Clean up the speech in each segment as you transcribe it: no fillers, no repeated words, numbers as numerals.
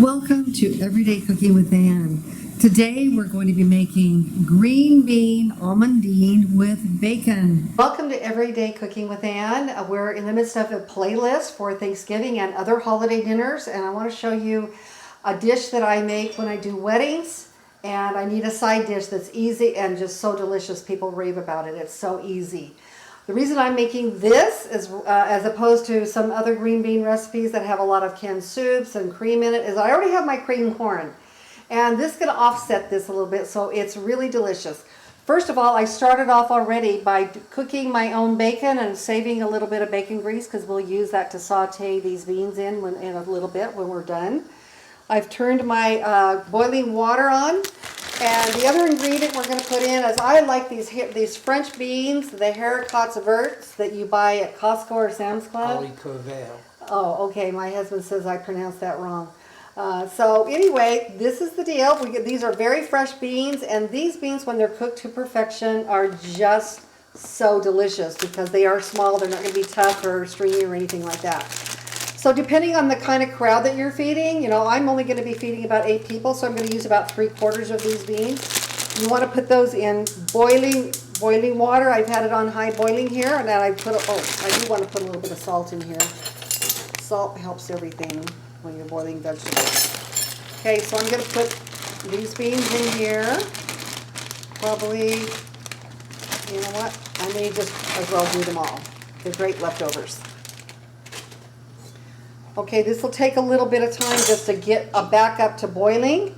Welcome to Everyday Cooking with Ann. Today we're going to be making green bean almondine with bacon. Welcome to Everyday Cooking with Ann. We're in the midst of a playlist for Thanksgiving and other holiday dinners, and I want to show you a dish that I make when I do weddings, and I need a side dish that's easy and just so delicious. People rave about it. It's so easy. The reason I'm making this is, as opposed to some other green bean recipes that have a lot of canned soups and cream in it, is I already have my cream corn. And this is going to offset this a little bit, so it's really delicious. First of all, I started off already by cooking my own bacon and saving a little bit of bacon grease because we'll use that to saute these beans in a little bit when we're done. I've turned my boiling water on. And the other ingredient we're going to put in is I like these French beans, the haricots verts that you buy at Costco or Sam's Club. Oh, okay. My husband says I pronounced that wrong. So anyway, this is the deal. These are very fresh beans, and these beans, when they're cooked to perfection, are just so delicious because they are small. They're not going to be tough or stringy or anything like that. So depending on the kind of crowd that you're feeding, you know, I'm only going to be feeding about 8 people, so I'm going to use about 3/4 of these beans. You want to put those in boiling water. I've had it on high boiling here, and then I do want to put a little bit of salt in here. Salt helps everything when you're boiling vegetables. Okay, so I'm going to put these beans in here. Probably, you know what? I may just as well do them all. They're great leftovers. Okay, this will take a little bit of time just to get back up to boiling,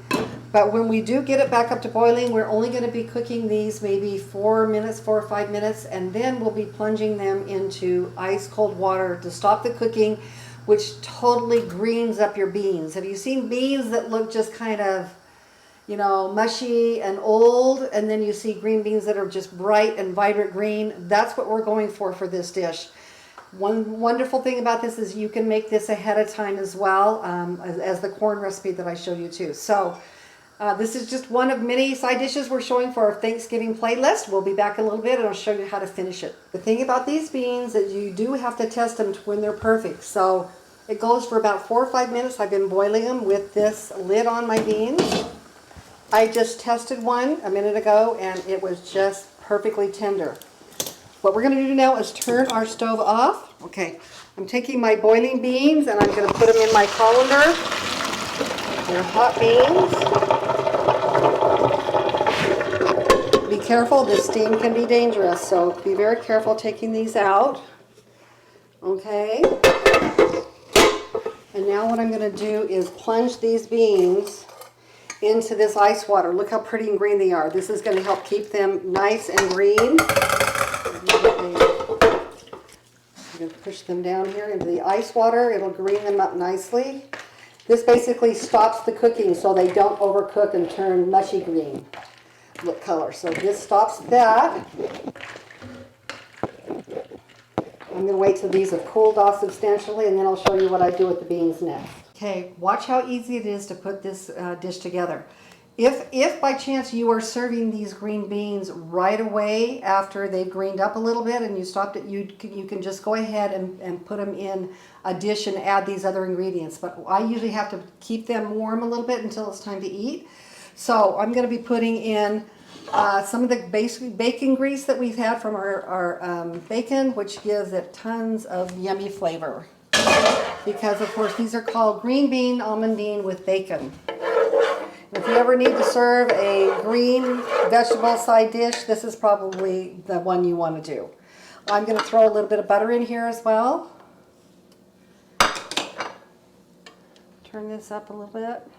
but when we do get it back up to boiling, we're only going to be cooking these maybe 4 or 5 minutes, and then we'll be plunging them into ice cold water to stop the cooking, which totally greens up your beans. Have you seen beans that look just kind of, you know, mushy and old, and then you see green beans that are just bright and vibrant green? That's what we're going for this dish. One wonderful thing about this is you can make this ahead of time as well, as the corn recipe that I showed you too. So this is just one of many side dishes we're showing for our Thanksgiving playlist. We'll be back in a little bit and I'll show you how to finish it. The thing about these beans is you do have to test them to when they're perfect. So it goes for about 4 or 5 minutes. I've been boiling them with this lid on my beans. I just tested one a minute ago and it was just perfectly tender. What we're going to do now is turn our stove off. Okay, I'm taking my boiling beans and I'm going to put them in my colander. They're hot beans. Be careful, this steam can be dangerous, so be very careful taking these out. Okay. And now what I'm going to do is plunge these beans into this ice water. Look how pretty and green they are. This is going to help keep them nice and green. I'm going to push them down here into the ice water. It'll green them up nicely. This basically stops the cooking so they don't overcook and turn mushy green color. So this stops that. I'm going to wait till these have cooled off substantially, and then I'll show you what I do with the beans next. Okay, watch how easy it is to put this dish together. If by chance you are serving these green beans right away after they've greened up a little bit and you stopped it, you can just go ahead and put them in a dish and add these other ingredients. But I usually have to keep them warm a little bit until it's time to eat. So I'm going to be putting in some of the basic bacon grease that we've had from our bacon, which gives it tons of yummy flavor. Because of course these are called green bean almondine with bacon. If you ever need to serve a green vegetable side dish, this is probably the one you want to do. I'm going to throw a little bit of butter in here as well. Turn this up a little bit.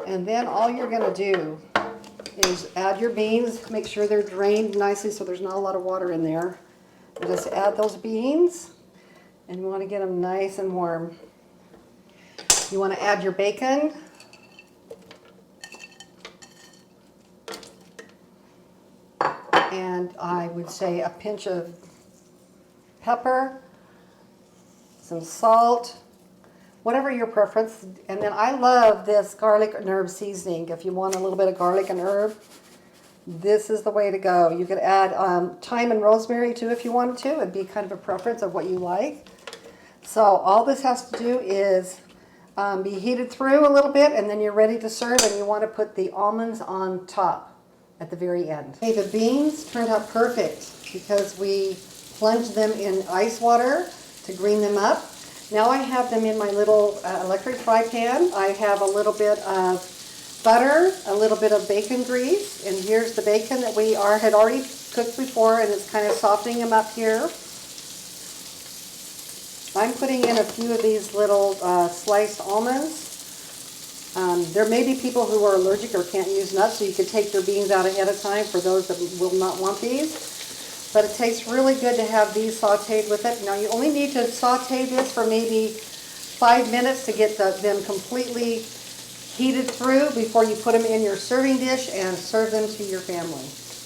And then all you're going to do is add your beans. Make sure they're drained nicely so there's not a lot of water in there. Just add those beans, and you want to get them nice and warm. You want to add your bacon. And I would say a pinch of pepper, some salt, whatever your preference. And then I love this garlic and herb seasoning. If you want a little bit of garlic and herb, this is the way to go. You could add thyme and rosemary too if you wanted to. It'd be kind of a preference of what you like. So all this has to do is be heated through a little bit, and then you're ready to serve, and you want to put the almonds on top at the very end. Okay, the beans turned out perfect because we plunged them in ice water to green them up. Now I have them in my little electric fry pan. I have a little bit of butter, a little bit of bacon grease, and here's the bacon that we had already cooked before, and it's kind of softening them up here. I'm putting in a few of these little sliced almonds. There may be people who are allergic or can't use nuts, so you could take your beans out ahead of time for those that will not want these. But it tastes really good to have these sauteed with it. Now you only need to saute this for maybe 5 minutes to get them completely heated through before you put them in your serving dish and serve them to your family.